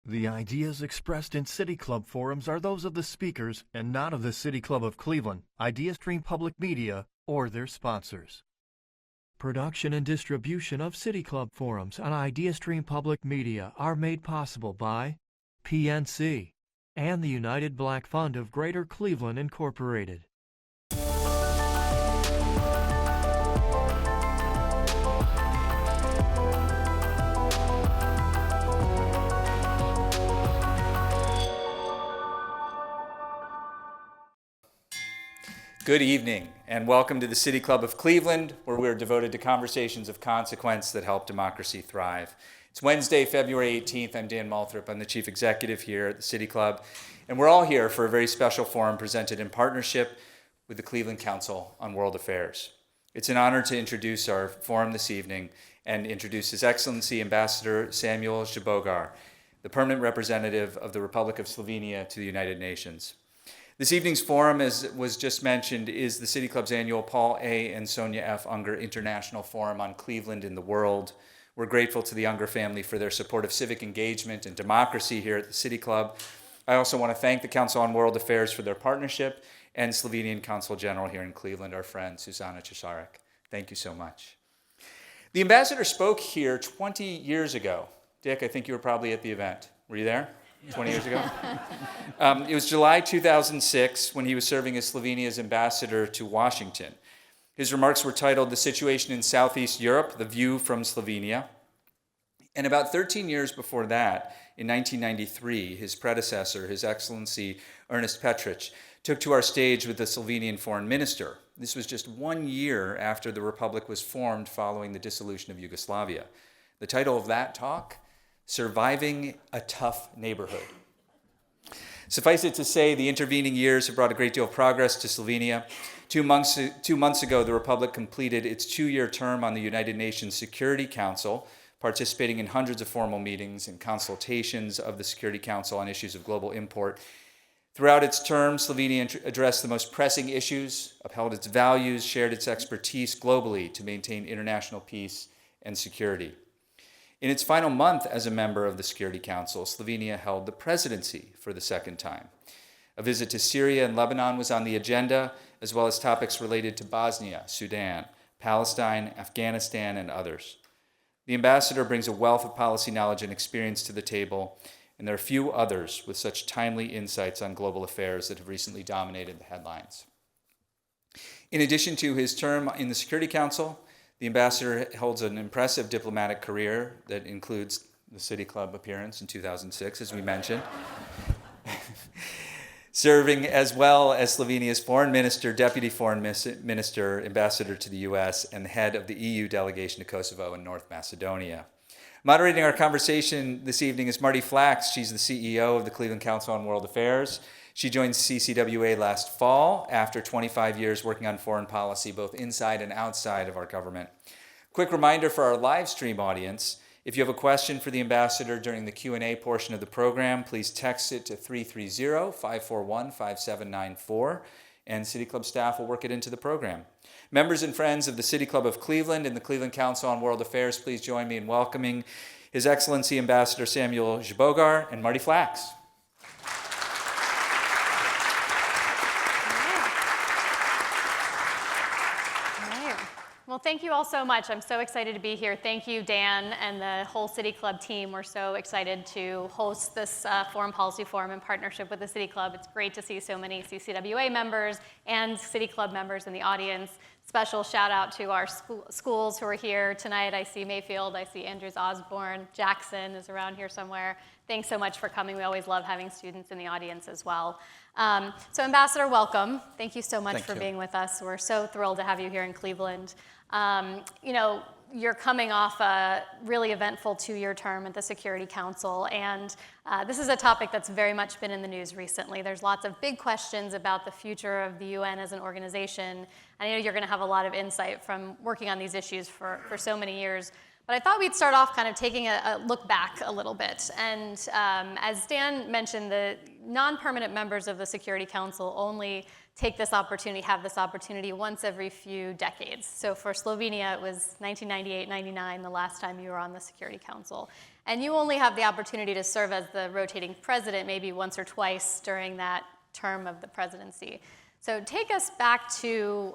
The ideas expressed in City Club forums are those of the speakers and not of the City Club of Cleveland, IdeaStream Public Media, or their sponsors. Production and distribution of City Club forums on IdeaStream Public Media are made possible by PNC and the United Black Fund of Greater Cleveland, Incorporated. Good evening, and welcome to the City Club of Cleveland, where we're devoted to conversations of consequence that help democracy thrive. It's Wednesday, February 18th. I'm Dan Malthrop. I'm the Chief Executive here at the City Club, and we're all here for a very special forum presented in partnership with the Cleveland Council on World Affairs. It's an honor to introduce our forum this evening and introduce His Excellency Ambassador Samuel Žbogar, the permanent representative of the Republic of Slovenia to the United Nations. This evening's forum, as was just mentioned, is the City Club's annual Paul A. and Sonia F. Unger International Forum on Cleveland in the World. We're grateful to the Unger family for their support of civic engagement and democracy here at the City Club. I also want to thank the Council on World Affairs for their partnership and Slovenian Consul General here in Cleveland, our friend Susana Cesarek. Thank you so much. The ambassador spoke here 20 years ago. Dick, I think you were probably at the event. Were you there? 20 years ago? It was July 2006 when he was serving as Slovenia's ambassador to Washington. His remarks were titled, "The Situation in Southeast Europe, The View from Slovenia." And about 13 years before that, in 1993, his predecessor, His Excellency Ernest Petric, took to our stage with the Slovenian foreign minister. This was just 1 year after the republic was formed following the dissolution of Yugoslavia. The title of that talk, Surviving a Tough Neighborhood. Suffice it to say, the intervening years have brought a great deal of progress to Slovenia. 2 months ago, the Republic completed its 2-year term on the United Nations Security Council, participating in hundreds of formal meetings and consultations of the Security Council on issues of global import. Throughout its term, Slovenia addressed the most pressing issues, upheld its values, shared its expertise globally to maintain international peace and security. In its final month as a member of the Security Council, Slovenia held the presidency for the second time. A visit to Syria and Lebanon was on the agenda, as well as topics related to Bosnia, Sudan, Palestine, Afghanistan, and others. The ambassador brings a wealth of policy knowledge and experience to the table, and there are few others with such timely insights on global affairs that have recently dominated the headlines. In addition to his term in the Security Council, the ambassador holds an impressive diplomatic career that includes the City Club appearance in 2006, as we mentioned, serving as well as Slovenia's foreign minister, deputy foreign minister, ambassador to the U.S., and the head of the EU delegation to Kosovo and North Macedonia. Moderating our conversation this evening is Marty Flax. She's the CEO of the Cleveland Council on World Affairs. She joined CCWA last fall after 25 years working on foreign policy, both inside and outside of our government. Quick reminder for our live stream audience, if you have a question for the ambassador during the Q&A portion of the program, please text it to 330-541-5794, and City Club staff will work it into the program. Members and friends of the City Club of Cleveland and the Cleveland Council on World Affairs, please join me in welcoming His Excellency Ambassador Samuel Žbogar and Marty Flax. Well, thank you all so much. I'm so excited to be here. Thank you, Dan, and the whole City Club team. We're so excited to host this Foreign Policy Forum in partnership with the City Club. It's great to see so many CCWA members and City Club members in the audience. Special shout out to our schools who are here tonight. I see Mayfield, I see Andrews Osborne, Jackson is around here somewhere. Thanks so much for coming. We always love having students in the audience as well. So Ambassador, welcome. Thank you so much for being with us. We're so thrilled to have you here in Cleveland. You're coming off a really eventful 2-year term at the Security Council, and this is a topic that's very much been in the news recently. There's lots of big questions about the future of the UN as an organization. I know you're going to have a lot of insight from working on these issues for so many years. But I thought we'd start off kind of taking a look back a little bit. And as Dan mentioned, the non-permanent members of the Security Council only take this opportunity, have this opportunity once every few decades. So for Slovenia, it was 1998, 99, the last time you were on the Security Council. And you only have the opportunity to serve as the rotating president maybe once or twice during that term of the presidency. So take us back to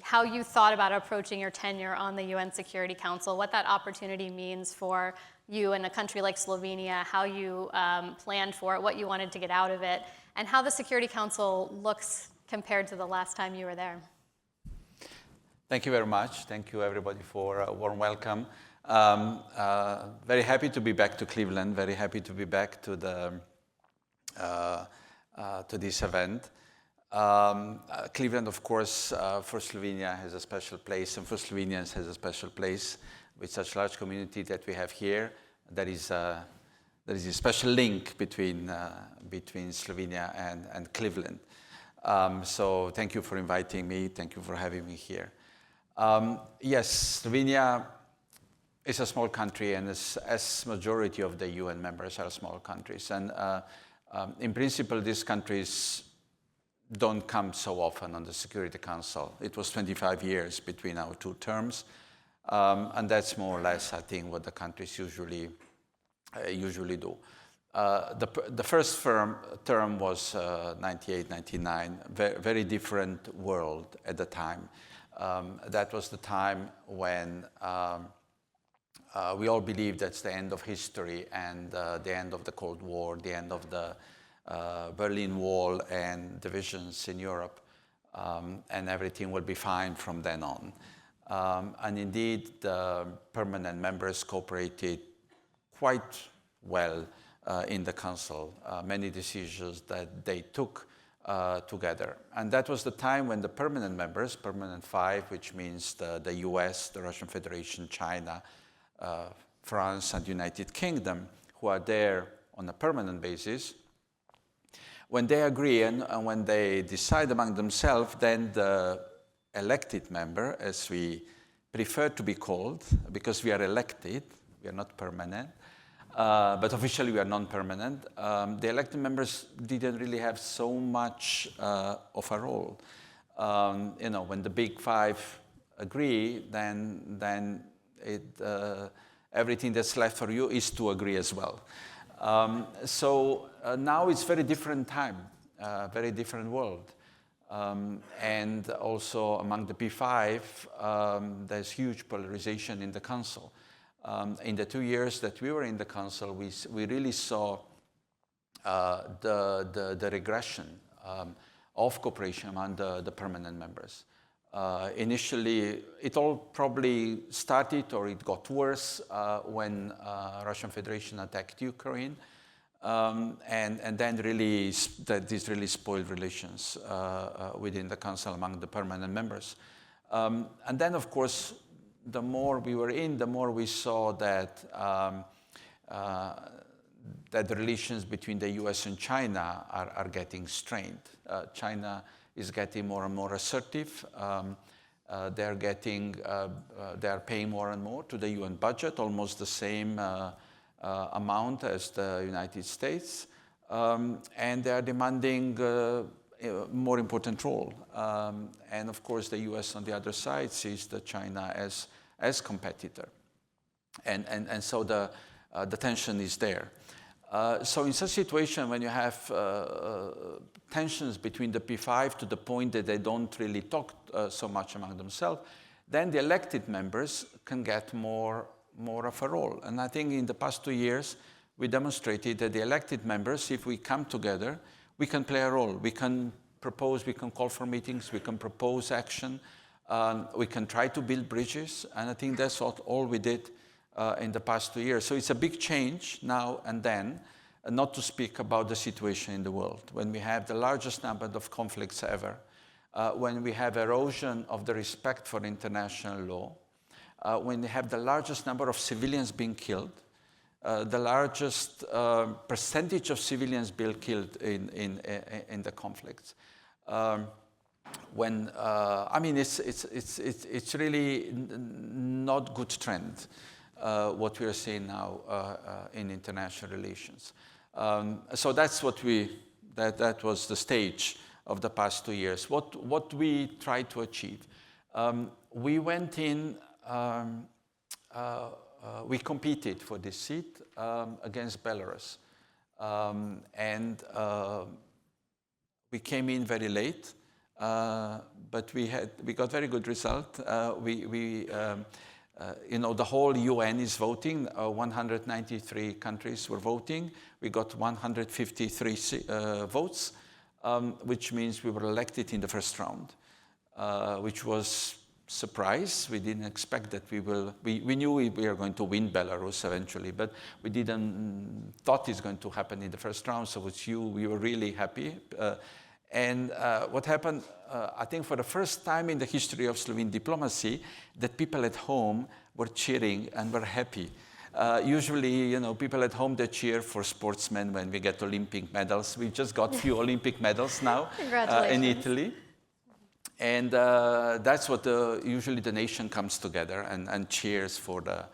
how you thought about approaching your tenure on the UN Security Council, what that opportunity means for you in a country like Slovenia, how you planned for it, what you wanted to get out of it, and how the Security Council looks compared to the last time you were there. Thank you very much. Thank you, everybody, for a warm welcome. Very happy to be back to Cleveland. Very happy to be back to this event. Cleveland, of course, for Slovenia has a special place, and for Slovenians has a special place with such large community that we have here. There is a special link between Slovenia and Cleveland. So thank you for inviting me. Thank you for having me here. Yes, Slovenia is a small country, and as majority of the UN members are small countries. And in principle, these countries don't come so often on the Security Council. It was 25 years between our two terms, and that's more or less, I think, what the countries usually do. The first term was 98, 99, very different world at the time. That was the time when we all believed that's the end of history and the end of the Cold War, the end of the Berlin Wall and divisions in Europe, and everything will be fine from then on. And indeed, the permanent members cooperated quite well in the Council, many decisions that they took together. And that was the time when the permanent members, permanent 5, which means the US, the Russian Federation, China, France, and United Kingdom, who are there on a permanent basis, when they agree and when they decide among themselves, then the elected member, as we prefer to be called, because we are elected, we are not permanent, but officially we are non-permanent, the elected members didn't really have so much of a role. When the big 5 agree, then everything that's left for you is to agree as well. So now it's very different time, very different world. And also among the P5, there's huge polarization in the Council. In the 2 years that we were in the Council, we really saw the regression of cooperation among the permanent members. Initially, it all probably started or it got worse when Russian Federation attacked Ukraine. And then this really spoiled relations within the Council among the permanent members. And then, of course, the more we were in, the more we saw that the relations between the US and China are getting strained. China is getting more and more assertive. They are paying more and more to the UN budget, almost the same amount as the United States, and they are demanding more important role. And of course, the US on the other side sees China as competitor, and so the tension is there. So in such a situation, when you have tensions between the P5 to the point that they don't really talk so much among themselves, then the elected members can get more of a role. And I think in the past 2 years, we demonstrated that the elected members, if we come together, we can play a role. We can propose, we can call for meetings, we can propose action, we can try to build bridges, and I think that's all we did in the past 2 years. So it's a big change now and then, not to speak about the situation in the world, when we have the largest number of conflicts ever, when we have erosion of the respect for international law, when we have the largest number of civilians being killed, the largest percentage of civilians being killed in the conflicts. I mean, it's really not good trend. What we are seeing now in international relations. So that's what that was the stage of the past 2 years. What we tried to achieve. We went in, we competed for this seat against Belarus. We came in very late, but we got very good result. You know, the whole UN is voting. 193 countries were voting. We got 153 votes, which means we were elected in the first round, which was surprise. We didn't expect that we will. We knew we were going to win Belarus eventually, but we didn't thought it's going to happen in the first round. So we were really happy. What happened, I think for the first time in the history of Slovene diplomacy, that people at home were cheering and were happy. Usually, you know, people at home, they cheer for sportsmen when we get Olympic medals. We just got few Olympic medals now in Italy. And that's what usually the nation comes together and cheers for the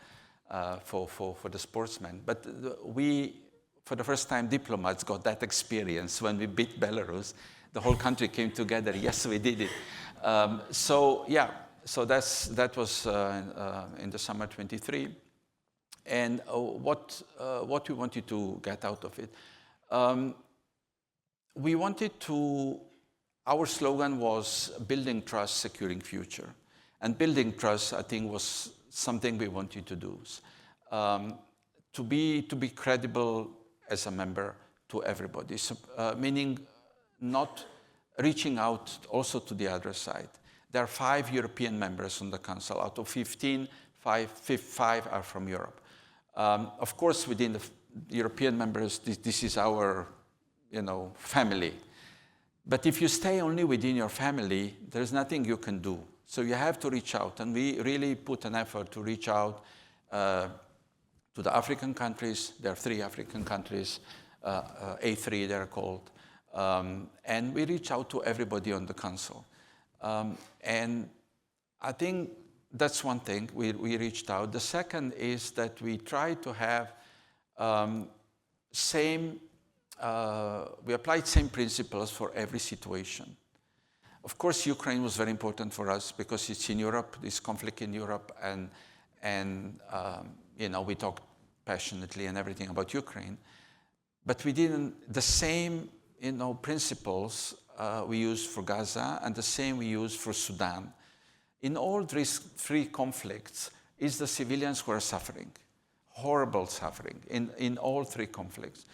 sportsmen. But we, for the first time, diplomats got that experience when we beat Belarus. The whole country came together. Yes, we did it. So that was in the summer 23. And what we wanted to get out of it, we wanted to. Our slogan was building trust, securing future, and building trust, I think, was something we wanted to do. To be credible as a member to everybody, so, meaning not reaching out also to the other side. There are 5 European members on the Council. Out of 15, 5 are from Europe. Of course, within the European members, this is our, you know, family. But if you stay only within your family, there's nothing you can do. So you have to reach out, and we really put an effort to reach out to the African countries. There are 3 African countries, A3 they're called. And we reach out to everybody on the council. And I think that's one thing, we reached out. The second is that we try to have we applied same principles for every situation. Of course, Ukraine was very important for us because it's in Europe, this conflict in Europe, and you know, we talked passionately and everything about Ukraine. But we didn't, the same, you know, principles we used for Gaza, and the same we used for Sudan. In all 3 conflicts, it's the civilians who are suffering, horrible suffering in all 3 conflicts.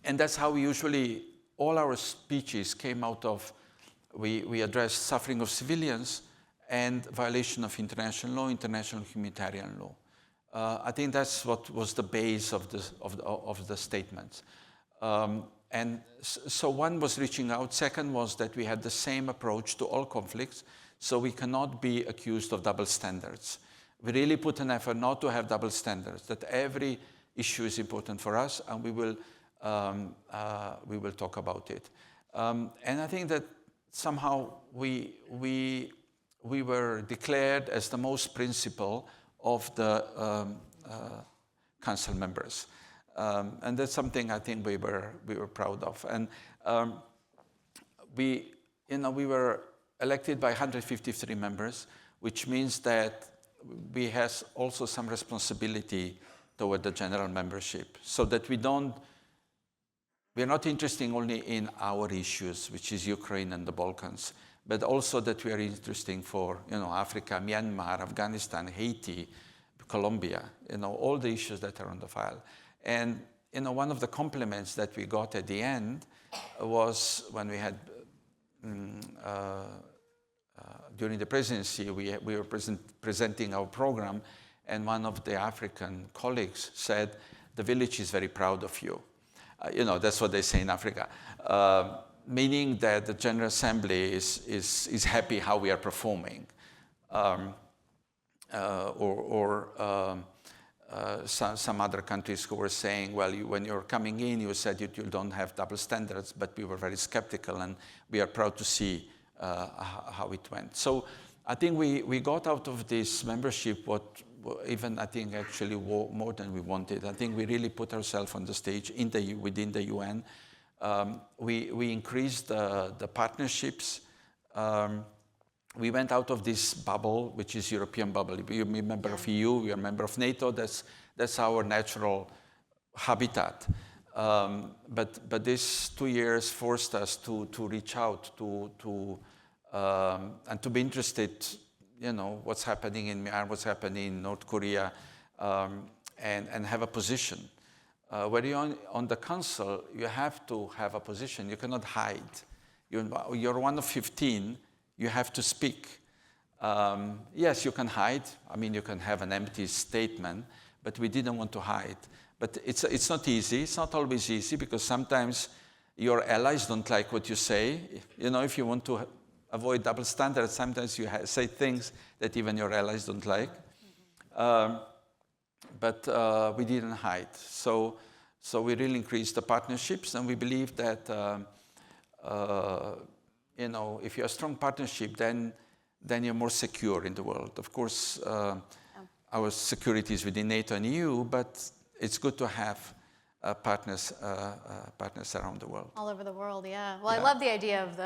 And that's how we usually, all our speeches came out of, we addressed suffering of civilians and violation of international law, international humanitarian law. I think that's what was the base of the statements. And so one was reaching out. Second was that we had the same approach to all conflicts, so we cannot be accused of double standards. We really put an effort not to have double standards, that every issue is important for us, and we will talk about it. And I think that somehow we were declared as the most principled of the council members. And that's something I think we were proud of. And we were elected by 153 members, which means that we have also some responsibility toward the general membership, so that we're not interested only in our issues, which is Ukraine and the Balkans, but also that we are interested for, you know, Africa, Myanmar, Afghanistan, Haiti, Colombia, you know, all the issues that are on the file. And, you know, one of the compliments that we got at the end was when we had, during the presidency, we were presenting our program, and one of the African colleagues said, "The village is very proud of you." You know, that's what they say in Africa, meaning that the General Assembly is happy how we are performing. Some other countries who were saying, well, when you're coming in, you said you don't have double standards, but we were very skeptical, and we are proud to see how it went. So I think we got out of this membership what even I think actually more than we wanted. I think we really put ourselves on the stage within the UN. We increased the partnerships. We went out of this bubble, which is European bubble. We're a member of EU, we are a member of NATO. That's our natural habitat. But these 2 years forced us to reach out, and to be interested, what's happening in Myanmar, what's happening in North Korea, and have a position. When you're on the council, you have to have a position. You cannot hide. You're one of 15. You have to speak. Yes, you can hide. I mean, you can have an empty statement, but we didn't want to hide. But it's not easy. It's not always easy, because sometimes your allies don't like what you say. If you want to avoid double standards, sometimes you say things that even your allies don't like. But we didn't hide. So we really increased the partnerships, and we believe that if you're a strong partnership, then you're more secure in the world. Of course, our security is within NATO and EU, but it's good to have partners around the world. All over the world, yeah. Well, yeah. I love the idea of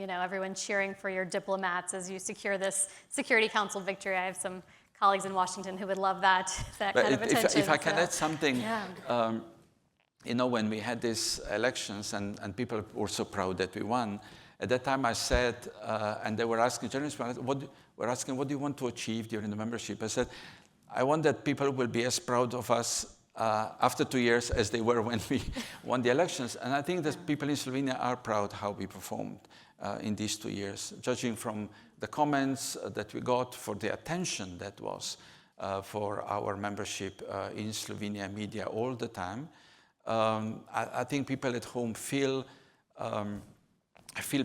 everyone cheering for your diplomats as you secure this Security Council victory. I have some colleagues in Washington who would love that kind of attention. If I can add something, when we had these elections and people were so proud that we won, at that time I said, and they were asking journalists, what do you want to achieve during the membership? I said, I want that people will be as proud of us after 2 years as they were when we won the elections. And I think that people in Slovenia are proud how we performed in these 2 years, judging from the comments that we got, for the attention that was for our membership in Slovenia media all the time. I think people at home feel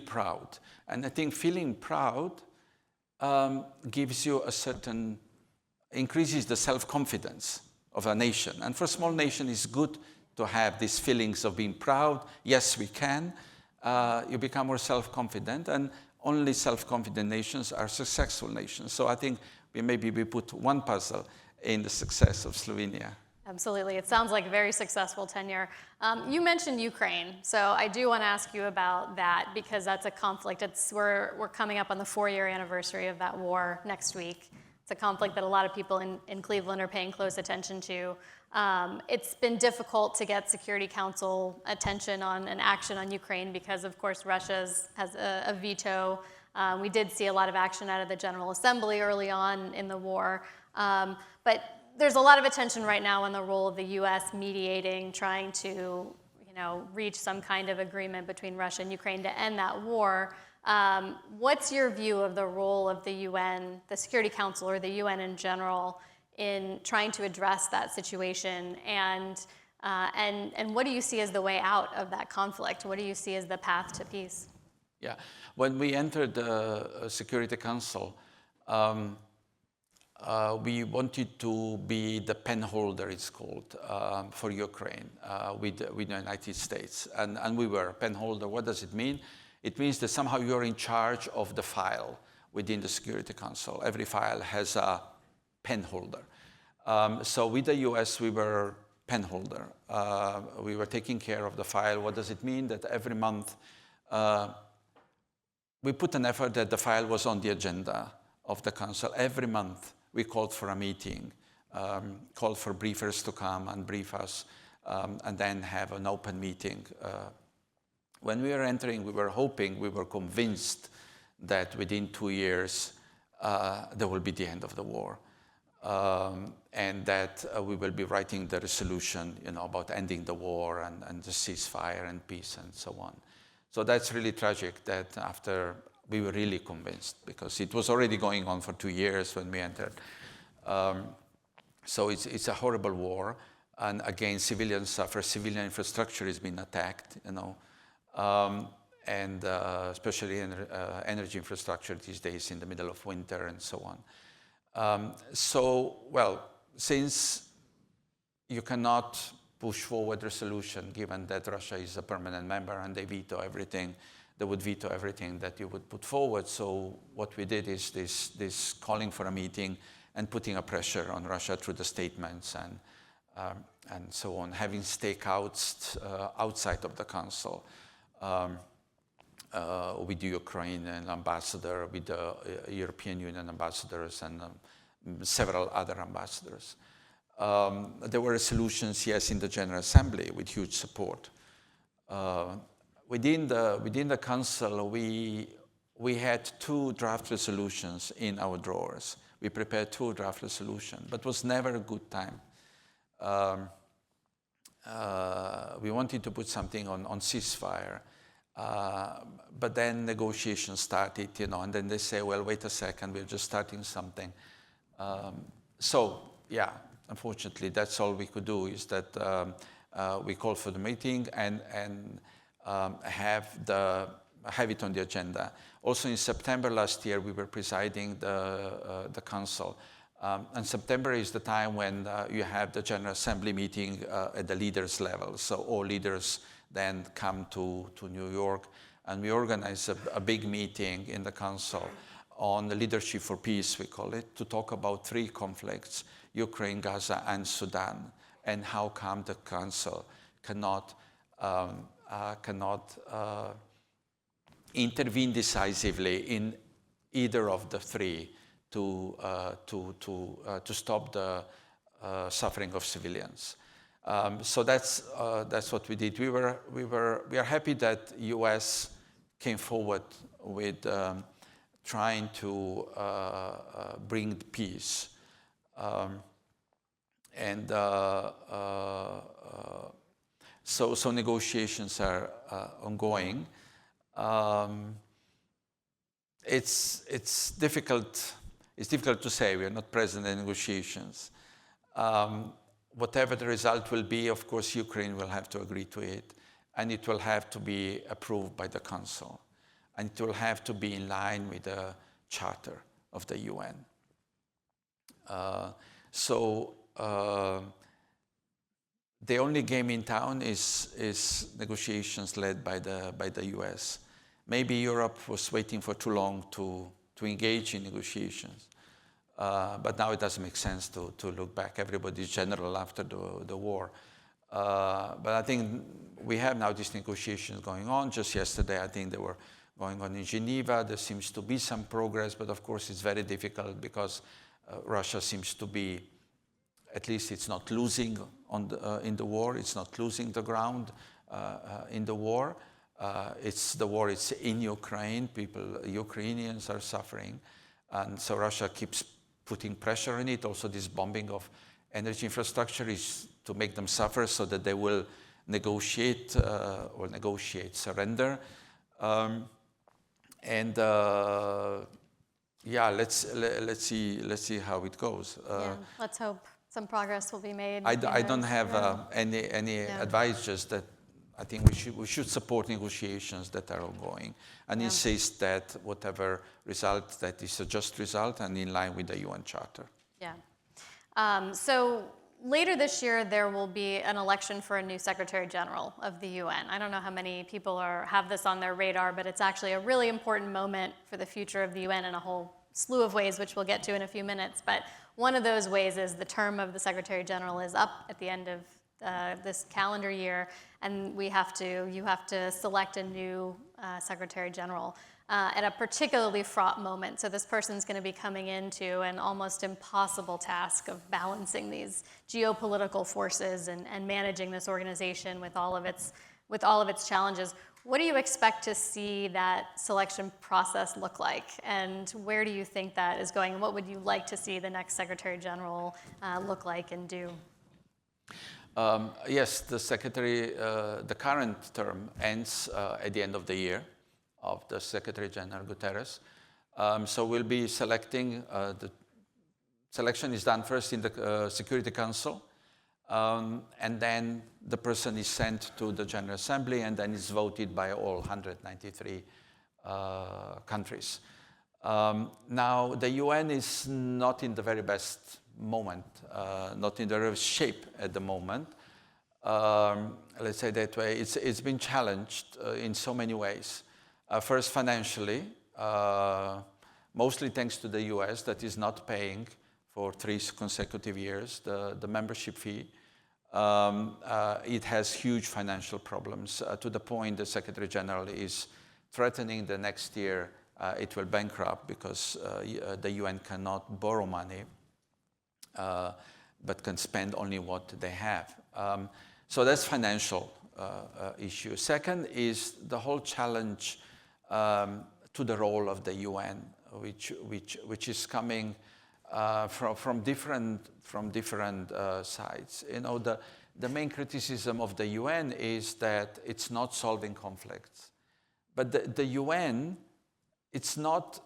proud. And I think feeling proud gives you increases the self-confidence of a nation. And for a small nation, it's good to have these feelings of being proud. Yes, we can. You become more self-confident, and only self-confident nations are successful nations. So I think we put one puzzle in the success of Slovenia. Absolutely. It sounds like a very successful tenure. You mentioned Ukraine, so I do want to ask you about that, because that's a conflict. We're coming up on the 4-year anniversary of that war next week. It's a conflict that a lot of people in Cleveland are paying close attention to. It's been difficult to get Security Council attention on an action on Ukraine because, of course, Russia has a veto. We did see a lot of action out of the General Assembly early on in the war. But there's a lot of attention right now on the role of the U.S. mediating, trying to reach some kind of agreement between Russia and Ukraine to end that war. What's your view of the role of the UN, the Security Council, or the UN in general, in trying to address that situation? And what do you see as the way out of that conflict? What do you see as the path to peace? Yeah, when we entered the Security Council, we wanted to be the pen holder, it's called, for Ukraine with the United States. And we were a pen holder. What does it mean? It means that somehow you're in charge of the file within the Security Council. Every file has a pen holder. So with the US, we were pen holder. We were taking care of the file. What does it mean? That every month we put an effort that the file was on the agenda of the Council. Every month we called for a meeting, called for briefers to come and brief us, and then have an open meeting. When we were entering, we were hoping, we were convinced that within 2 years there will be the end of the war, and that we will be writing the resolution, about ending the war and the ceasefire and peace and so on. So that's really tragic that after we were really convinced, because it was already going on for 2 years when we entered. So it's a horrible war, and again, civilians suffer. Civilian infrastructure has been attacked, and especially energy infrastructure these days in the middle of winter and so on. Since you cannot push forward resolution, given that Russia is a permanent member and they veto everything, they would veto everything that you would put forward. So what we did is this calling for a meeting and putting a pressure on Russia through the statements and so on, having stakeouts outside of the Council with the Ukrainian ambassador, with the European Union ambassadors, and several other ambassadors. There were resolutions, yes, in the General Assembly with huge support. Within the Council, we had 2 draft resolutions in our drawers. We prepared 2 draft resolutions, but it was never a good time. We wanted to put something on ceasefire, but then negotiations started, and then they say, well, wait a second, we're just starting something. So, yeah, unfortunately, that's all we could do, is that we call for the meeting and have it on the agenda. Also in September last year, we were presiding the Council. And September is the time when you have the General Assembly meeting at the leaders level. So all leaders then come to New York, and we organize a big meeting in the Council on the leadership for peace, we call it, to talk about 3 conflicts: Ukraine, Gaza, and Sudan, and how come the Council cannot intervene decisively in either of the 3 to stop the suffering of civilians. So that's what we did. We are happy that U.S. came forward with trying to bring peace, so negotiations are ongoing. It's difficult. It's difficult to say. We are not present in negotiations. Whatever the result will be, of course, Ukraine will have to agree to it, and it will have to be approved by the Council, and it will have to be in line with the Charter of the UN. The only game in town is negotiations led by the US. Maybe Europe was waiting for too long to engage in negotiations. But now it doesn't make sense to look back. Everybody's general after the war. But I think we have now these negotiations going on. Just yesterday, I think they were going on in Geneva. There seems to be some progress, but of course it's very difficult because Russia seems to be, at least it's not losing in the war. It's not losing the ground in the war. It's in Ukraine. Ukrainians are suffering. And so Russia keeps putting pressure on it. Also, this bombing of energy infrastructure is to make them suffer so that they will negotiate surrender. Yeah, let's see how it goes. Yeah, let's hope some progress will be made. I don't have any advice, just that I think we should support negotiations that are ongoing and insist that whatever result, that is a just result and in line with the UN Charter. Yeah. So later this year, there will be an election for a new Secretary General of the UN. I don't know how many people have this on their radar, but it's actually a really important moment for the future of the UN in a whole slew of ways, which we'll get to in a few minutes. But one of those ways is the term of the Secretary General is up at the end of this calendar year, and you have to select a new Secretary General at a particularly fraught moment. So this person's going to be coming into an almost impossible task of balancing these geopolitical forces and managing this organization with all of its challenges. What do you expect to see that selection process look like, and where do you think that is going, and what would you like to see the next Secretary General look like and do? Yes, the current term ends at the end of the year of the Secretary General Guterres. So we'll be selecting, the selection is done first in the Security Council, and then the person is sent to the General Assembly, and then is voted by all 193 countries. Now, the UN is not in the very best moment, not in the very shape at the moment. Let's say that way. It's been challenged in so many ways. First, financially, mostly thanks to the US that is not paying for 3 consecutive years the membership fee. It has huge financial problems to the point the Secretary General is threatening the next year it will bankrupt because the UN cannot borrow money, but can spend only what they have. So that's financial issue. Second is the whole challenge to the role of the UN, which is coming from different sides. You know, the main criticism of the UN is that it's not solving conflicts. But the UN, it's not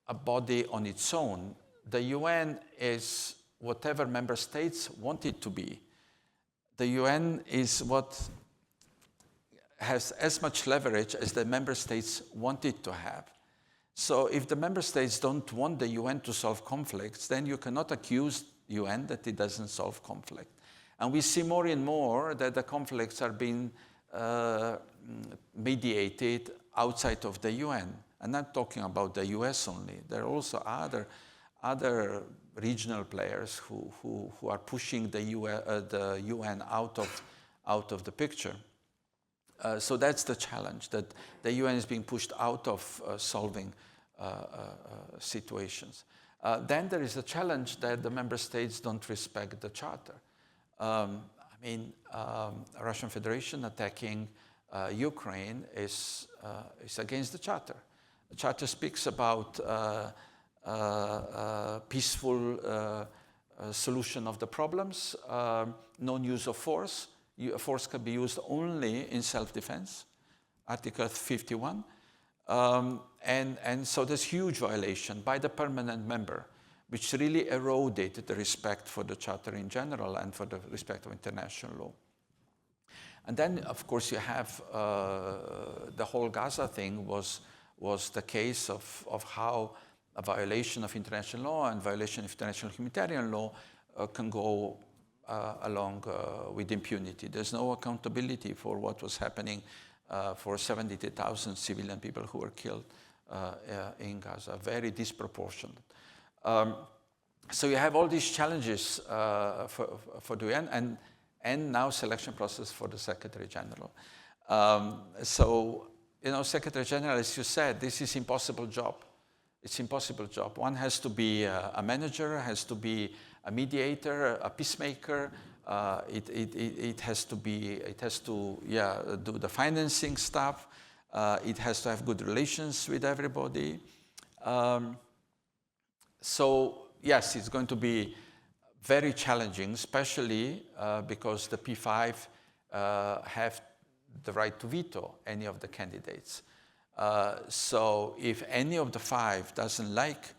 a body on its own. The UN is whatever member states want it to be. The UN is what has as much leverage as the member states want it to have. So if the member states don't want the UN to solve conflicts, then you cannot accuse UN that it doesn't solve conflict. And we see more and more that the conflicts are being mediated outside of the UN. I'm not talking about the US only. There are also other regional players who are pushing the UN out of the picture. So that's the challenge, that the UN is being pushed out of solving situations. Then there is a challenge that the member states don't respect the charter. Russian Federation attacking Ukraine is against the charter. The charter speaks about peaceful solution of the problems, non-use of force. Force can be used only in self-defense, Article 51. And so there's huge violation by the permanent member, which really eroded the respect for the Charter in general and for the respect of international law. And then, of course, you have the whole Gaza thing was the case of how a violation of international law and violation of international humanitarian law can go along with impunity. There's no accountability for what was happening for 70,000 civilian people who were killed in Gaza, very disproportionate. So you have all these challenges for the UN and now selection process for the Secretary General. So, you know, Secretary General, as you said, this is impossible job. It's impossible job. One has to be a manager, has to be a mediator, a peacemaker. It has to do the financing stuff. It has to have good relations with everybody. So yes, it's going to be very challenging, especially because the P5 have the right to veto any of the candidates. So if any of the 5 doesn't like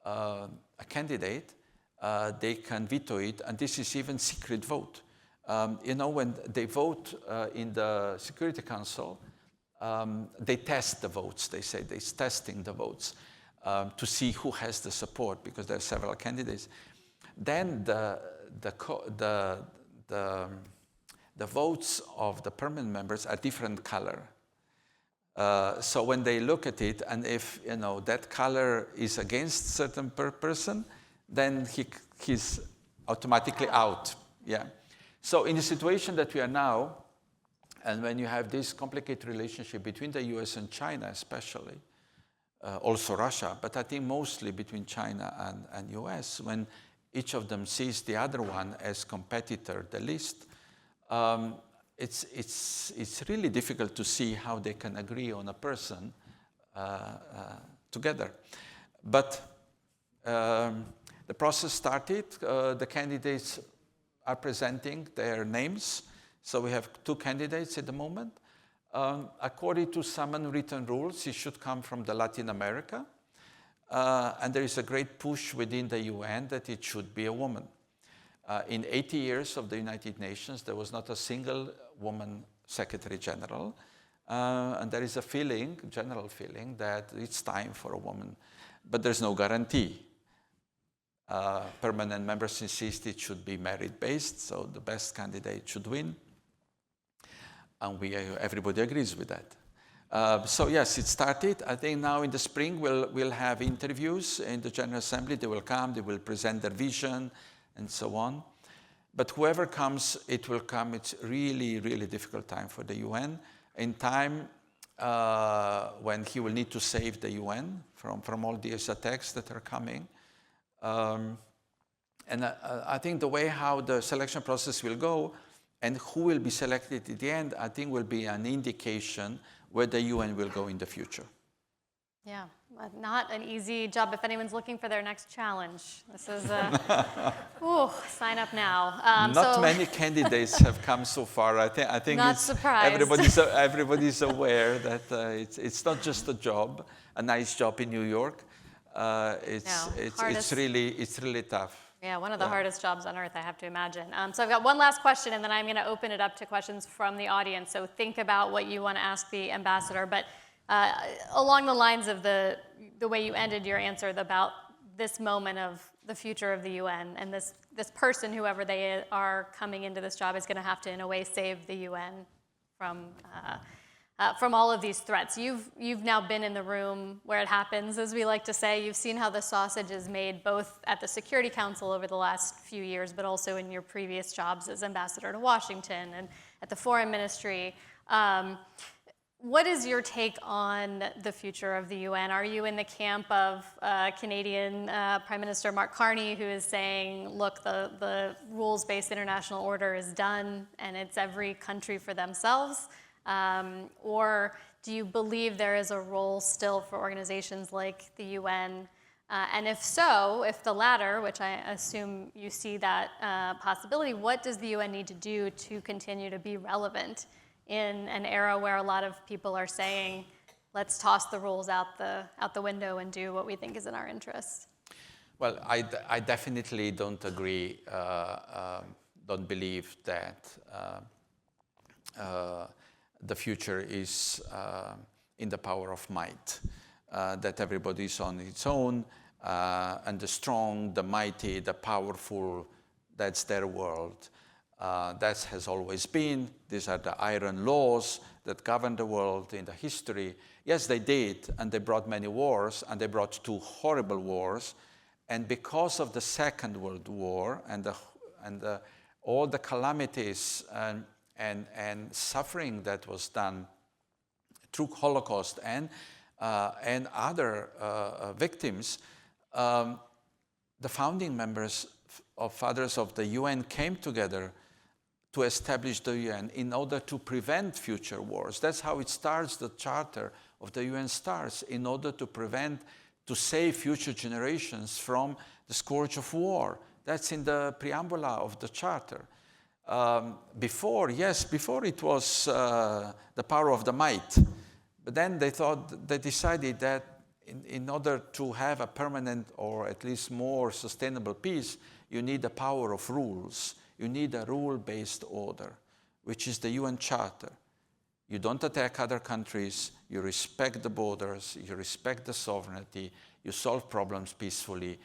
a candidate, they can veto it, and this is even secret vote. You know, when they vote in the Security Council, they test the votes. They say they're testing the votes to see who has the support, because there are several candidates. Then the votes of the permanent members are different color. So when they look at it, and if you know that color is against certain person, then he's automatically out. Yeah. So in the situation that we are now, and when you have this complicated relationship between the US and China especially, also Russia, but I think mostly between China and US, when each of them sees the other one as competitor the least, it's really difficult to see how they can agree on a person together. But the process started. The candidates are presenting their names. So we have 2 candidates at the moment. According to some unwritten rules, it should come from the Latin America. And there is a great push within the UN that it should be a woman. In 80 years of the United Nations, there was not a single woman Secretary General. And there is a feeling, general feeling, that it's time for a woman. But there's no guarantee. Permanent members insist it should be merit-based, so the best candidate should win. And everybody agrees with that. So yes, it started. I think now in the spring we'll have interviews in the General Assembly. They will come, they will present their vision, and so on. But whoever comes, it will come. It's really, really difficult time for the UN. In time when he will need to save the UN from all these attacks that are coming. And I think the way how the selection process will go and who will be selected at the end, I think will be an indication where the UN will go in the future. Yeah, not an easy job if anyone's looking for their next challenge. This is ooh, sign up now. Not many candidates have come so far. I think not surprised. Everybody's aware that it's not just a job, a nice job in New York. It's really tough. Yeah, one of the hardest jobs on earth, I have to imagine. So I've got one last question, and then I'm going to open it up to questions from the audience. So think about what you want to ask the ambassador. But along the lines of the way you ended your answer about this moment of the future of the UN, and this person, whoever they are coming into this job, is going to have to, in a way, save the UN from all of these threats. You've now been in the room where it happens, as we like to say. You've seen how the sausage is made both at the Security Council over the last few years, but also in your previous jobs as ambassador to Washington and at the Foreign Ministry. What is your take on the future of the UN? Are you in the camp of Canadian Prime Minister Mark Carney, who is saying, look, the rules-based international order is done and it's every country for themselves? Or do you believe there is a role still for organizations like the UN? And if so, if the latter, which I assume you see that possibility, what does the UN need to do to continue to be relevant in an era where a lot of people are saying, let's toss the rules out the window and do what we think is in our interests? Well, I definitely don't agree, don't believe that the future is in the power of might, that everybody is on its own, and the strong, the mighty, the powerful, that's their world. That has always been. These are the iron laws that govern the world in the history. Yes, they did, and they brought many wars, and they brought 2 horrible wars. And because of the Second World War and all the calamities and suffering that was done through Holocaust and other victims, the founding members of fathers of the UN came together to establish the UN in order to prevent future wars. That's how it starts. The charter of the UN starts in order to prevent, to save future generations from the scourge of war. That's in the preambula of the charter. Before it was the power of the might. But then they decided that in order to have a permanent or at least more sustainable peace, you need the power of rules. You need a rule-based order, which is the UN Charter. You don't attack other countries, you respect the borders, you respect the sovereignty, you solve problems peacefully.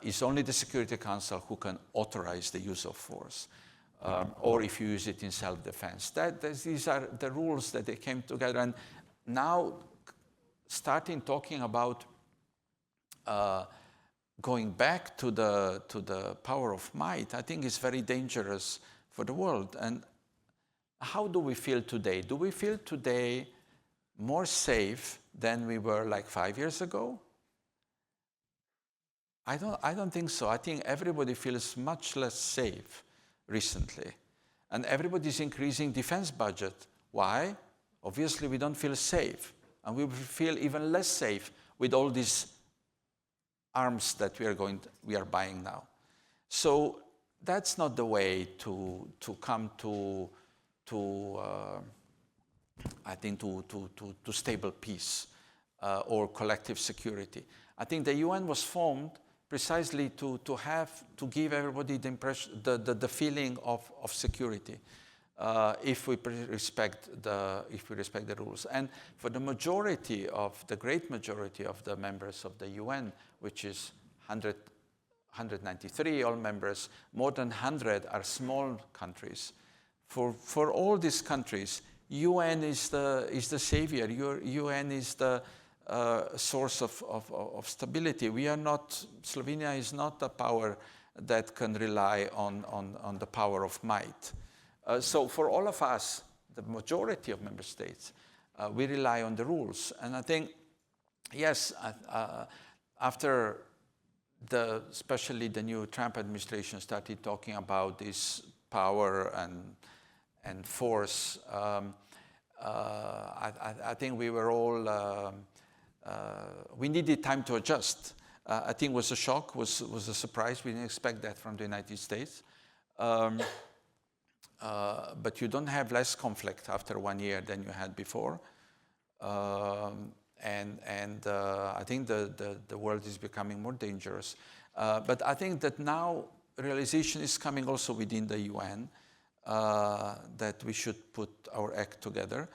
It's only the Security Council who can authorize the use of force, or if you use it in self-defense. These are the rules that they came together. And now, starting talking about going back to the power of might, I think is very dangerous for the world. And how do we feel today? Do we feel today more safe than we were like 5 years ago? I don't think so. I think everybody feels much less safe recently. And everybody's increasing defense budget. Why? Obviously, we don't feel safe. And we will feel even less safe with all these arms that we are buying now. So that's not the way to come to I think to stable peace or collective security. I think the UN was formed precisely to give everybody the impression, the feeling of security, if we respect the rules. And for the great majority of the members of the UN, which is 193 all members, more than 100 are small countries. For all these countries, UN is the savior. UN is the source of stability. Slovenia is not a power that can rely on the power of might. So for all of us, the majority of member states, we rely on the rules. And I think, yes, after especially the new Trump administration started talking about this power and force, I think we were all, we needed time to adjust. I think it was a shock, was a surprise. We didn't expect that from the United States. But you don't have less conflict after 1 year than you had before. And I think the world is becoming more dangerous. But I think that now realization is coming also within the UN that we should put our act together.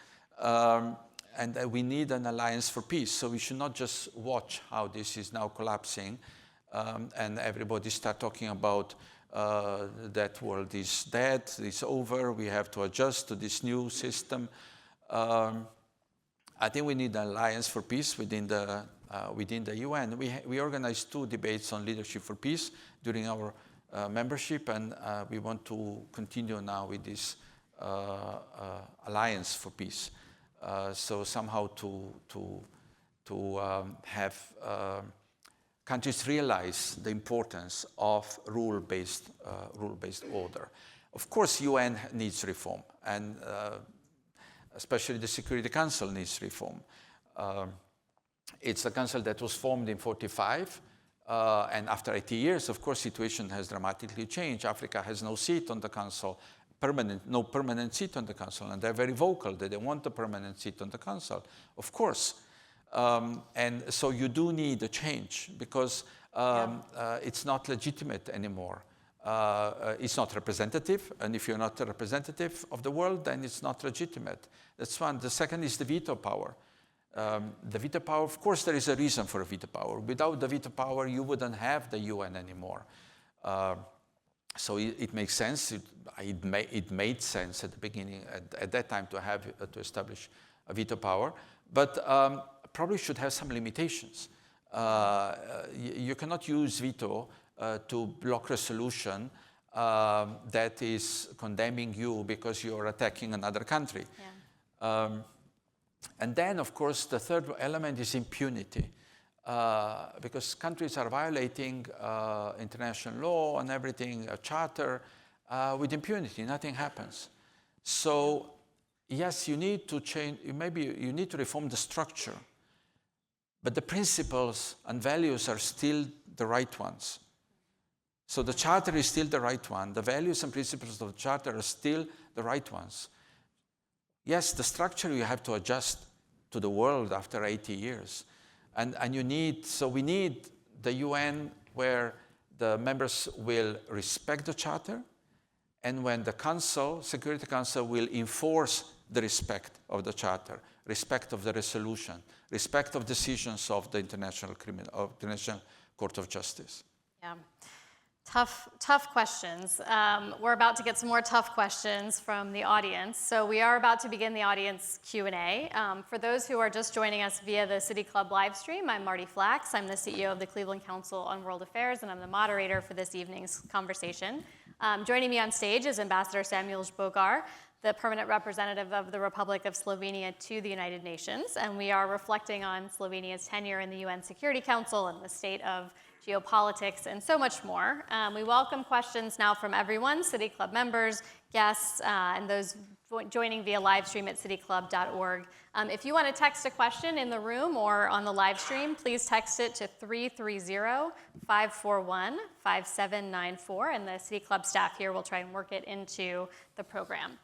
And that we need an alliance for peace. So we should not just watch how this is now collapsing and everybody start talking about that world is dead, it's over, we have to adjust to this new system. I think we need an alliance for peace within the UN. We organized 2 debates on leadership for peace during our membership, and we want to continue now with this alliance for peace. So somehow to have countries realize the importance of rule-based order. Of course, UN needs reform, and especially the Security Council needs reform. It's a council that was formed in 1945, and after 80 years, of course, situation has dramatically changed. Africa has no seat on the council, no permanent seat on the council, and they're very vocal that they want a permanent seat on the council, of course. And so you do need a change because it's not legitimate anymore. It's not representative, and if you're not a representative of the world, then it's not legitimate. That's one. The second is the veto power. The veto power, of course, there is a reason for a veto power. Without the veto power, you wouldn't have the UN anymore. So it makes sense. It made sense at the beginning, at that time, to establish a veto power, but probably should have some limitations. You cannot use veto to block resolution that is condemning you because you're attacking another country. Yeah. And then, of course, the third element is impunity. Because countries are violating international law and everything, a charter, with impunity, nothing happens. So, yes, you need to change, maybe you need to reform the structure, but the principles and values are still the right ones. So the charter is still the right one. The values and principles of the charter are still the right ones. Yes, the structure you have to adjust to the world after 80 years. And we need the UN where the members will respect the charter, and when the Council, Security Council, will enforce the respect of the charter, respect of the resolution, respect of decisions of the International Court of Justice. Yeah. Tough questions. We're about to get some more tough questions from the audience. So we are about to begin the audience Q&A. For those who are just joining us via the City Club live stream, I'm Marty Flax. I'm the CEO of the Cleveland Council on World Affairs, and I'm the moderator for this evening's conversation. Joining me on stage is Ambassador Samuel Žbogar, the permanent representative of the Republic of Slovenia to the United Nations, and we are reflecting on Slovenia's tenure in the UN Security Council and the state of geopolitics, and so much more. We welcome questions now from everyone, City Club members, guests, and those joining via live stream at cityclub.org. If you want to text a question in the room or on the live stream, please text it to 330-541-5794, and the City Club staff here will try and work it into the program.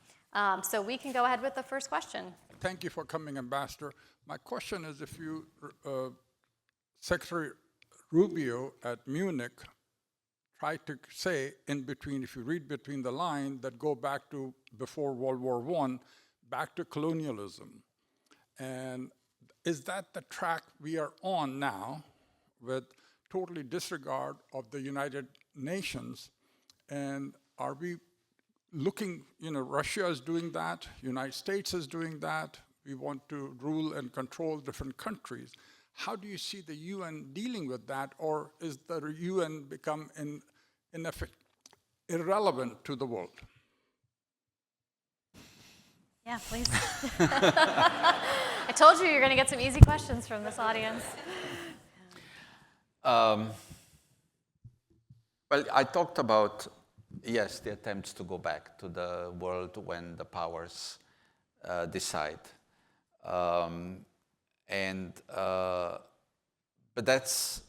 So we can go ahead with the first question. Thank you for coming, Ambassador. My question is, if you, Secretary Rubio at Munich tried to say in between, if you read between the lines, that go back to before World War I, back to colonialism. And is that the track we are on now, with totally disregard of the United Nations? And are we looking, Russia is doing that, United States is doing that, we want to rule and control different countries. How do you see the UN dealing with that, or is the UN become in effect, irrelevant to the world? Yeah, please. I told you you're going to get some easy questions from this audience. Well, I talked about, yes, the attempts to go back to the world when the powers decide. But that's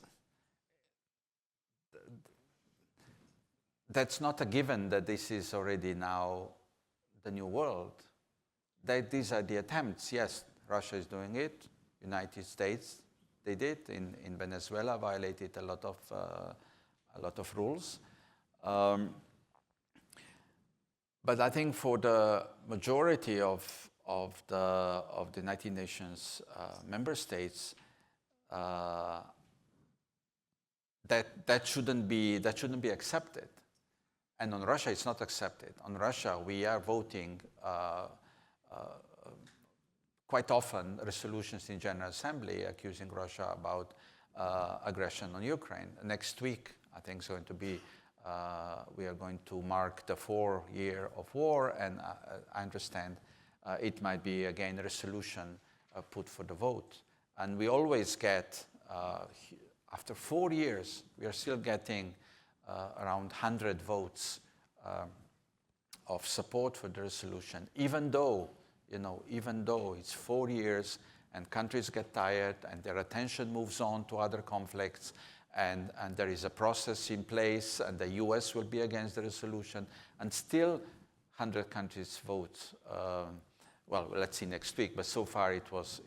not a given that this is already now the new world. These are the attempts. Yes, Russia is doing it. United States, they did in Venezuela, violated a lot of rules. But I think for the majority of the United Nations member states, that shouldn't be accepted. And on Russia, it's not accepted. On Russia, we are voting quite often resolutions in General Assembly accusing Russia about aggression on Ukraine. Next week, I think, is going to be, we are going to mark the 4 year of war, and I understand it might be again a resolution put for the vote. And we always get, after 4 years, we are still getting around 100 votes of support for the resolution, even though it's 4 years and countries get tired and their attention moves on to other conflicts, and there is a process in place, and the US will be against the resolution, and still 100 countries vote. Well, let's see next week, but so far it was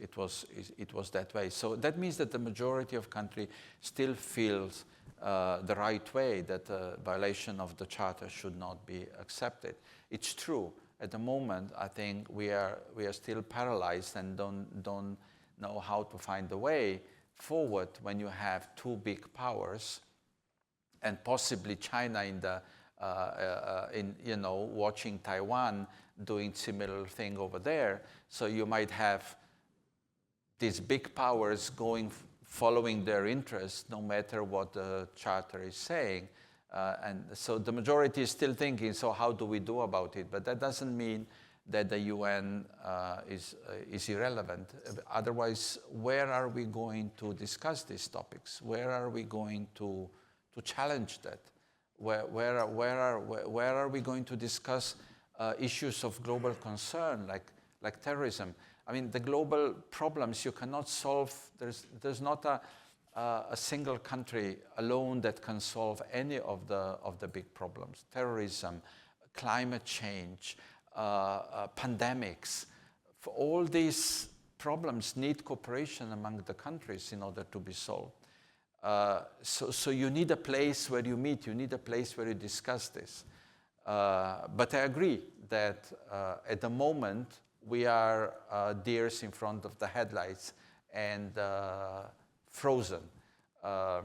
that way. So that means that the majority of countries still feels the right way, that a violation of the Charter should not be accepted. It's true. At the moment, I think we are still paralyzed and don't know how to find the way forward when you have two big powers, and possibly China watching Taiwan doing similar thing over there. So you might have these big powers following their interests, no matter what the Charter is saying. And so the majority is still thinking, so how do we do about it? But that doesn't mean that the UN is irrelevant. Otherwise, where are we going to discuss these topics? Where are we going to challenge that? Where are we going to discuss issues of global concern, like terrorism? I mean, the global problems you cannot solve. There's not a single country alone that can solve any of the big problems. Terrorism, climate change, pandemics. For all these problems need cooperation among the countries in order to be solved. So you need a place where you meet. You need a place where you discuss this. But I agree that at the moment we are deers in front of the headlights and frozen, not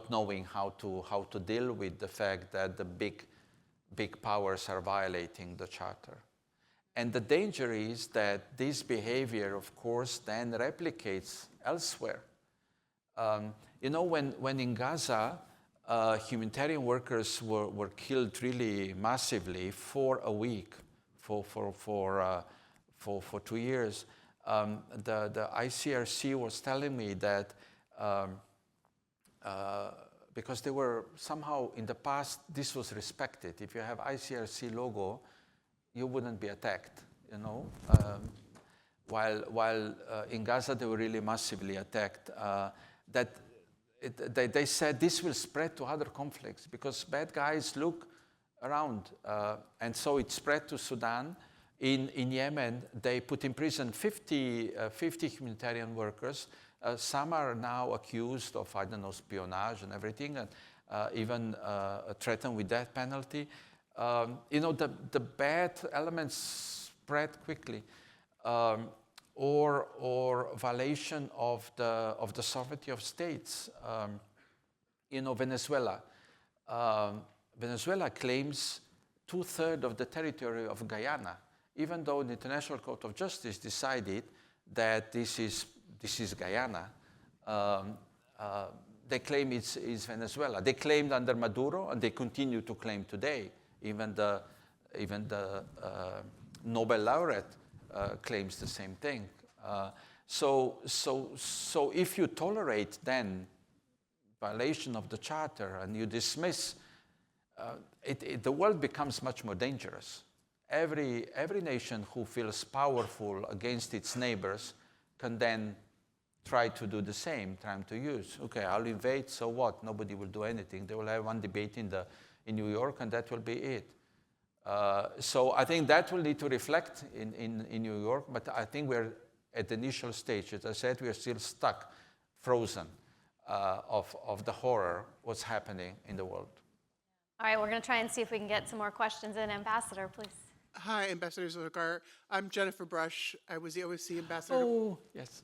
knowing how to deal with the fact that the big powers are violating the Charter. And the danger is that this behavior, of course, then replicates elsewhere. When in Gaza, humanitarian workers were killed really massively for a week, for 2 years. The ICRC was telling me that because they were somehow in the past, this was respected. If you have ICRC logo, you wouldn't be attacked, while in Gaza they were really massively attacked. They said this will spread to other conflicts because bad guys look around, and so it spread to Sudan. In Yemen, they put in prison 50 humanitarian workers. Some are now accused of, espionage and everything, and even threatened with death penalty. The bad elements spread quickly, or violation of the sovereignty of states. Venezuela. Venezuela claims 2/3 of the territory of Guyana, even though the International Court of Justice decided that this is Guyana. they claim it's Venezuela. They claimed under Maduro, and they continue to claim today. Even the Nobel laureate claims the same thing. So if you tolerate then violation of the charter and you dismiss, the world becomes much more dangerous. Every nation who feels powerful against its neighbors can then try to do the same, trying to use, okay, I'll invade, so what? Nobody will do anything. They will have one debate in New York, and that will be it. So I think that will need to reflect in New York, but I think we're at the initial stage. As I said, we are still stuck, frozen of the horror, what's happening in the world. All right, we're going to try and see if we can get some more questions in. Ambassador, please. Hi, Ambassador Žbogar. I'm Jennifer Brush. I was the OSCE ambassador. Oh, yes.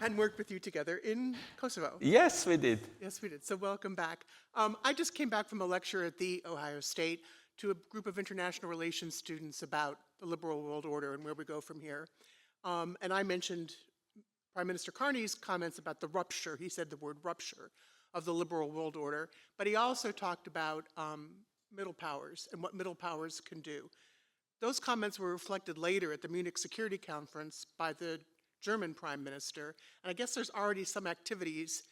And worked with you together in Kosovo. Yes, we did. Yes, we did. So welcome back. I just came back from a lecture at the Ohio State to a group of international relations students about the liberal world order and where we go from here. And I mentioned Prime Minister Carney's comments about the rupture. He said the word rupture of the liberal world order. But he also talked about middle powers and what middle powers can do. Those comments were reflected later at the Munich Security Conference by the German Prime Minister. And I guess there's already some activities,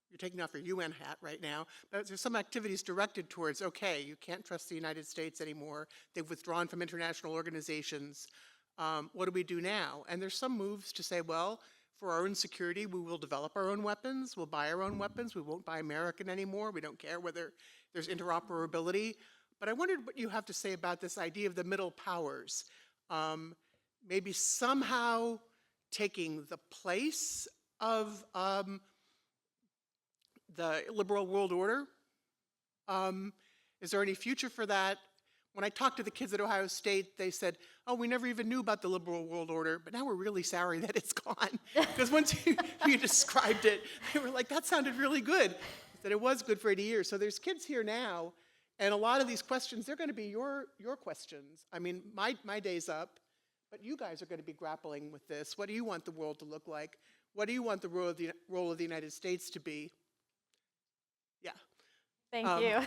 you're taking off your UN hat right now, but there's some activities directed towards, okay, you can't trust the United States anymore. They've withdrawn from international organizations. What do we do now? And there's some moves to say, well, for our own security, we will develop our own weapons. We'll buy our own weapons. We won't buy American anymore. We don't care whether there's interoperability. But I wondered what you have to say about this idea of the middle powers. Maybe somehow taking the place of the liberal world order. Is there any future for that? When I talked to the kids at Ohio State, they said, oh, we never even knew about the liberal world order, but now we're really sorry that it's gone. Because once you described it, they were like, that sounded really good. I said, it was good for 80 years. So there's kids here now, and a lot of these questions, they're going to be your questions. I mean, my day's up, but you guys are going to be grappling with this. What do you want the world to look like? What do you want the role of the United States to be? Yeah. Thank you.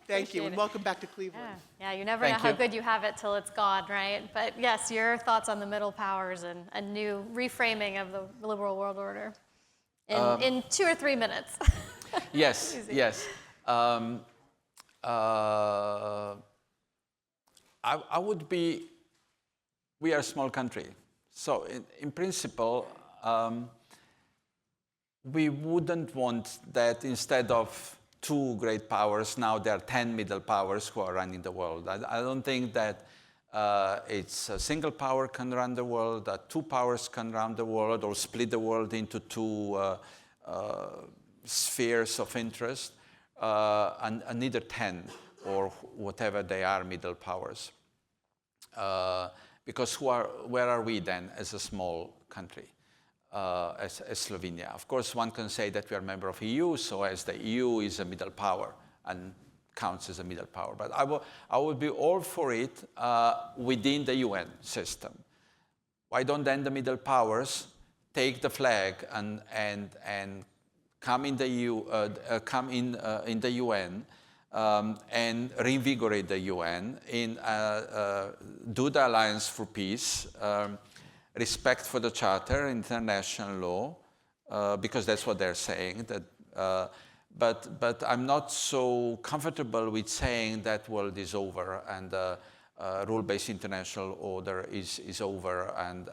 Thank you, and welcome back to Cleveland. Yeah, you never know how good you have it till it's gone, right? But yes, your thoughts on the middle powers and a new reframing of the liberal world order in 2 or 3 minutes. Yes, yes. I would be, we are a small country. So in principle, we wouldn't want that instead of 2 great powers, now there are 10 middle powers who are running the world. I don't think that it's a single power can run the world, that 2 powers can run the world or split the world into 2 spheres of interest, and neither 10 or whatever they are middle powers. Because where are we then as a small country? As Slovenia. Of course, one can say that we are a member of EU, so as the EU is a middle power and counts as a middle power. But I would be all for it within the UN system. Why don't then the middle powers take the flag and come in the EU, in the UN and reinvigorate the UN, do the Alliance for Peace, respect for the Charter, international law, because that's what they're saying. That, but I'm not so comfortable with saying that world is over and rule-based international order is over and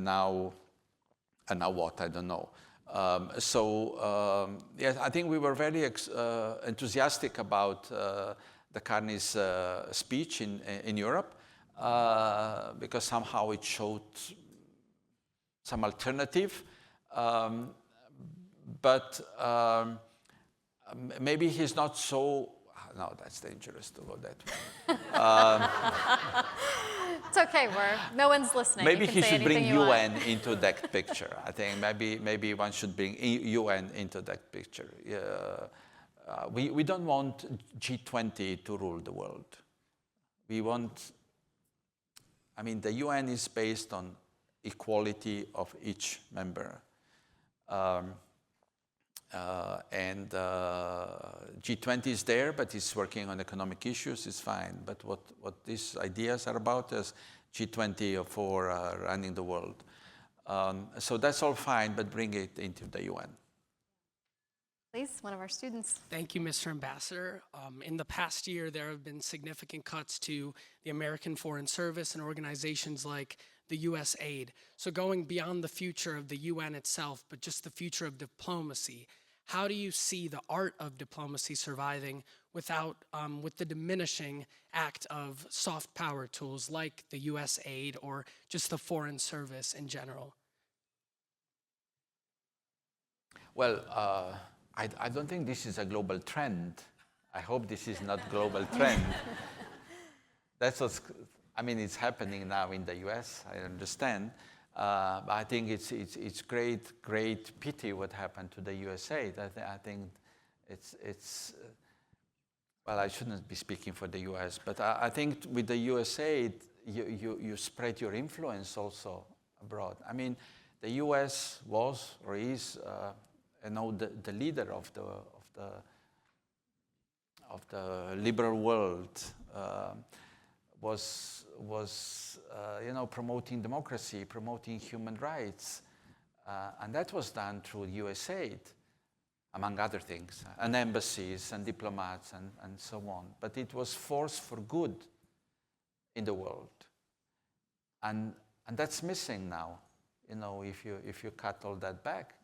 now what? I don't know. Yes, I think we were very enthusiastic about the Carney's speech in Europe. Because somehow it showed some alternative, but maybe he's not so. No, that's dangerous to go that way. It's okay, no one's listening. Maybe he should bring UN want. into that picture. I think maybe one should bring UN into that picture. We don't want G20 to rule the world. We want. I mean, the UN is based on equality of each member. And G20 is there, but it's working on economic issues, it's fine. But what these ideas are about is G20 for running the world. So that's all fine, but bring it into the UN. Please, one of our students. Thank you, Mr. Ambassador. In the past year, there have been significant cuts to the American Foreign Service and organizations like the USAID. So going beyond the future of the UN itself, but just the future of diplomacy, how do you see the art of diplomacy surviving with the diminishing act of soft power tools like the USAID or just the Foreign Service in general? Well, I don't think this is a global trend. I hope this is not global trend. That's what's, I mean, it's happening now in the US, I understand. But I think it's great pity what happened to the USAID. I think it's well, I shouldn't be speaking for the US, but I think with the USAID, you spread your influence also abroad. I mean, the US was or is, the leader of the liberal world. Was promoting democracy, promoting human rights, and that was done through USAID, among other things, and embassies and diplomats and so on. But it was force for good in the world, and that's missing now. If you cut all that back,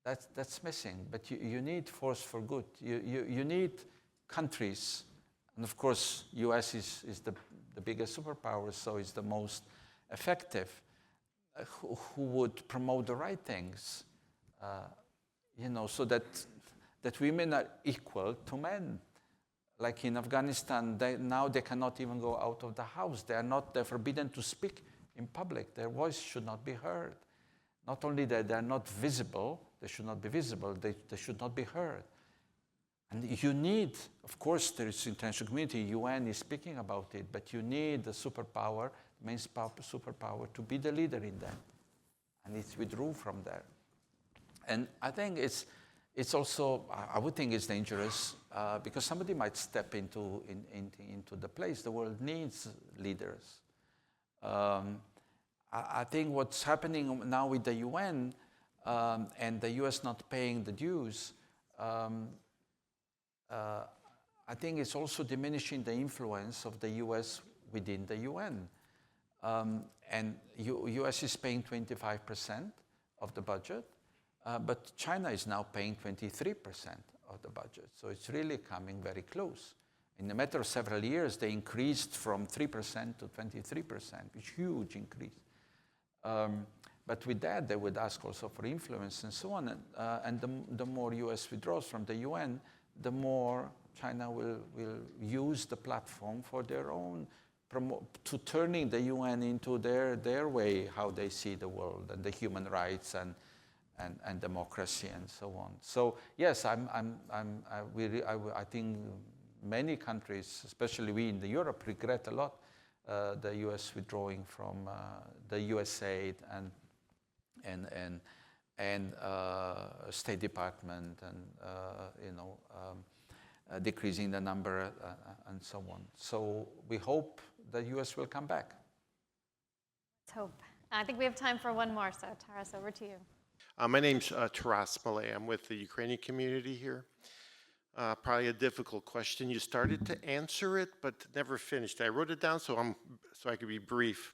that's missing. But you need force for good. You need countries. And of course, US is the biggest superpower, so it's the most effective, who would promote the right things, so that women are equal to men. Like in Afghanistan, now they cannot even go out of the house. They're forbidden to speak in public. Their voice should not be heard. Not only that they're not visible, they should not be visible, they should not be heard. And you need, of course, there is international community, UN is speaking about it, but you need the superpower, main superpower, to be the leader in that. And it's withdrew from there. And I think it's also, I would think it's dangerous because somebody might step into the place. The world needs leaders. I think what's happening now with the UN and the US not paying the dues, I think it's also diminishing the influence of the US within the UN. And US is paying 25% of the budget, but China is now paying 23% of the budget. So it's really coming very close. In a matter of several years, they increased from 3% to 23%, which is a huge increase. But with that, they would ask also for influence and so on. And the more US withdraws from the UN, the more China will use the platform for their own, to turning the UN into their way, how they see the world and the human rights and democracy and so on. So yes, I think many countries, especially we in Europe, regret a lot the US withdrawing from the USAID and State Department and decreasing the number and so on. So we hope the US will come back. Let's hope. I think we have time for one more, so Taras, over to you. My name's Taras Malay. I'm with the Ukrainian community here. Probably a difficult question. You started to answer it, but never finished. I wrote it down so I could be brief.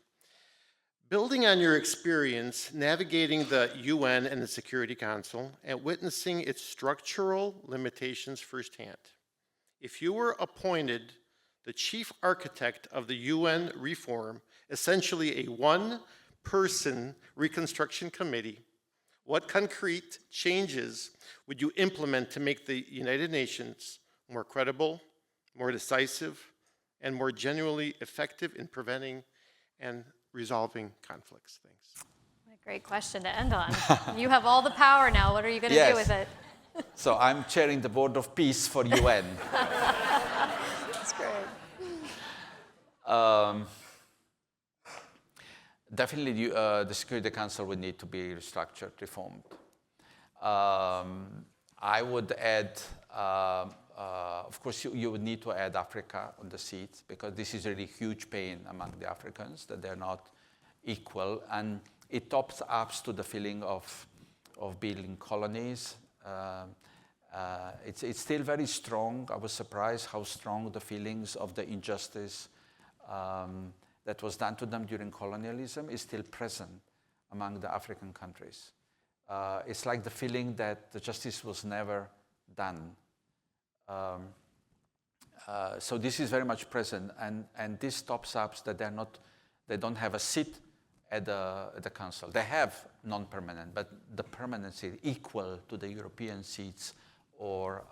Building on your experience navigating the UN and the Security Council and witnessing its structural limitations firsthand, if you were appointed the chief architect of the UN reform, essentially a one-person reconstruction committee, what concrete changes would you implement to make the United Nations more credible, more decisive, and more genuinely effective in preventing and resolving conflicts? Thanks. What a great question to end on. You have all the power now. What are you going to do with it? So I'm chairing the Board of Peace for UN. That's great. Definitely, the Security Council would need to be restructured, reformed. I would add, of course, you would need to add Africa on the seat, because this is really huge pain among the Africans, that they're not equal. And it tops up to the feeling of building colonies. It's still very strong. I was surprised how strong the feelings of the injustice that was done to them during colonialism is still present among the African countries. It's like the feeling that the justice was never done. So this is very much present, and this tops up that they don't have a seat at the council. They have non-permanent, but the permanent seat equal to the European seats, or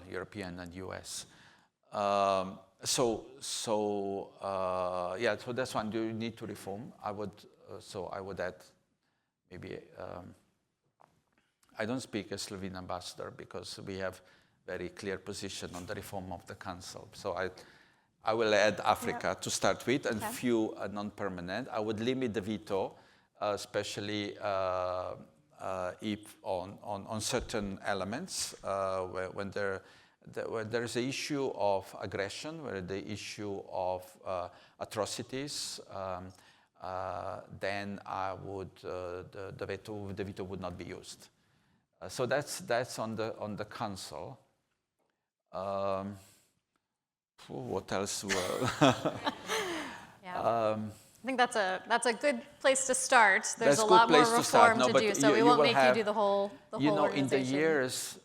European and US. So that's one you need to reform. I would add maybe. I don't speak as Slovene ambassador because we have very clear position on the reform of the council. So I will add Africa to start with, and few non-permanent. I would limit the veto, especially if on certain elements when there is an issue of aggression, where the issue of atrocities. Then I would the veto would not be used. So that's on the council. What else? I think that's a good place to start. There's a good lot more place to start. reform No, to do, but so we you won't will make have- you do the whole In the organization. years,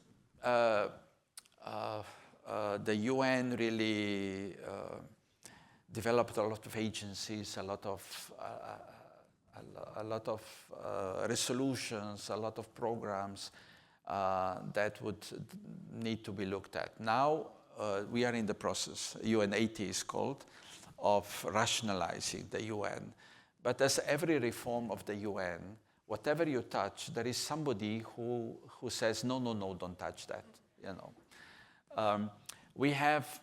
the UN really developed a lot of agencies, a lot of resolutions, a lot of programs that would need to be looked at. Now we are in the process, UN80 is called, of rationalizing the UN. But as every reform of the UN, whatever you touch, there is somebody who says, no, don't touch that. We have,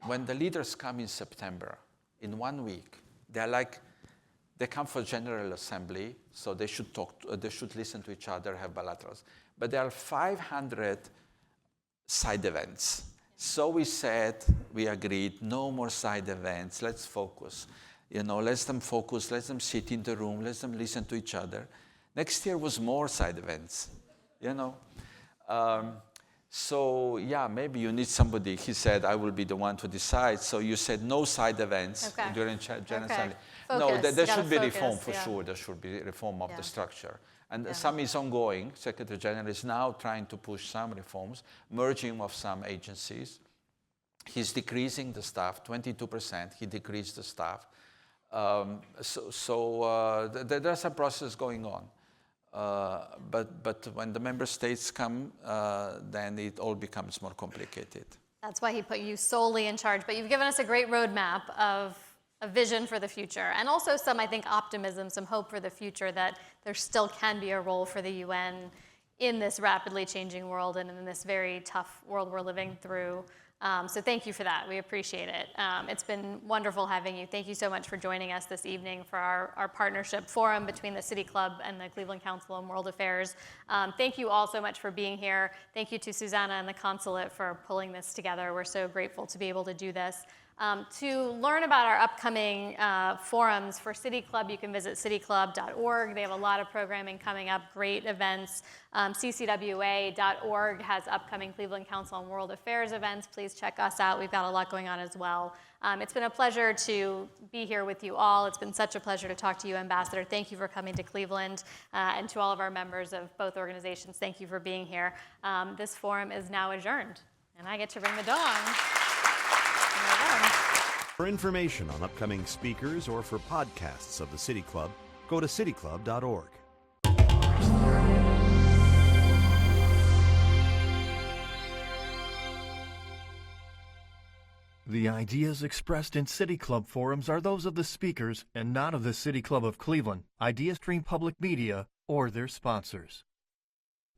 when the leaders come in September, in 1 week, they come for General Assembly, so they should they should listen to each other, have bilaterals. But there are 500 side events. So we agreed, no more side events, let's focus. Let them focus, let them sit in the room, let them listen to each other. Next year was more side events, maybe you need somebody. He said, I will be the one to decide. So you said no side events during General Assembly. No, there should be reform for sure. There should be reform of the structure. And some is ongoing. Secretary General is now trying to push some reforms, merging of some agencies. He's decreasing the staff, 22%. He decreased the staff. There's a process going on. But when the member states come, then it all becomes more complicated. That's why he put you solely in charge. But you've given us a great roadmap of a vision for the future, and also some, I think, optimism, some hope for the future that there still can be a role for the UN in this rapidly changing world and in this very tough world we're living through. So thank you for that. We appreciate it. It's been wonderful having you. Thank you so much for joining us this evening for our partnership forum between the City Club and the Cleveland Council on World Affairs. Thank you all so much for being here. Thank you to Susanna and the consulate for pulling this together. We're so grateful to be able to do this. To learn about our upcoming forums for City Club, you can visit cityclub.org. They have a lot of programming coming up, great events. ccwa.org has upcoming Cleveland Council on World Affairs events. Please check us out. We've got a lot going on as well. It's been a pleasure to be here with you all. It's been such a pleasure to talk to you, Ambassador. Thank you for coming to Cleveland. And to all of our members of both organizations, thank you for being here. This forum is now adjourned, and I get to ring the dong. For information on upcoming speakers or for podcasts of the City Club, go to cityclub.org. The ideas expressed in City Club forums are those of the speakers and not of the City Club of Cleveland, IdeaStream Public Media, or their sponsors.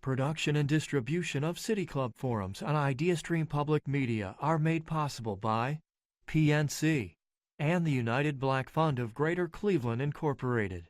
Production and distribution of City Club forums on IdeaStream Public Media are made possible by PNC and the United Black Fund of Greater Cleveland, Incorporated.